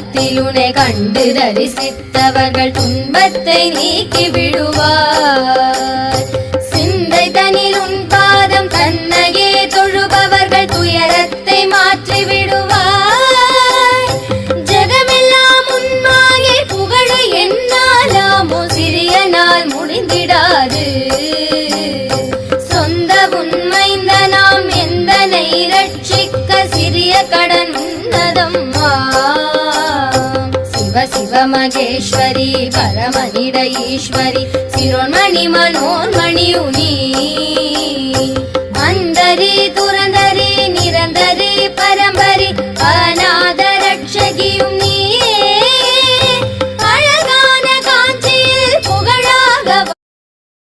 துன்பத்தில் உன்னை கண்டு தரிசித்தவர்கள் துன்பத்தை நீக்கி விடுவார். சிந்தை தனில் உன் பாதம் தன்னையே தொழுபவர்கள் துயரத்தை மாற்றி விடுவார். ஜெகமெல்லாம் உன்மாயை புகழ என்னாலாமோ சிறிய நாள் முடிந்திடாது. சொந்த உண்மைந்த நாம் எந்தனை ரட்சிக்க சிறிய கடன் உன்னதம்மா. சிவ சிவ மகேஸ்வரி பரமனிட ஈஸ்வரி சிரோன்மணி மனோன்மணியுனி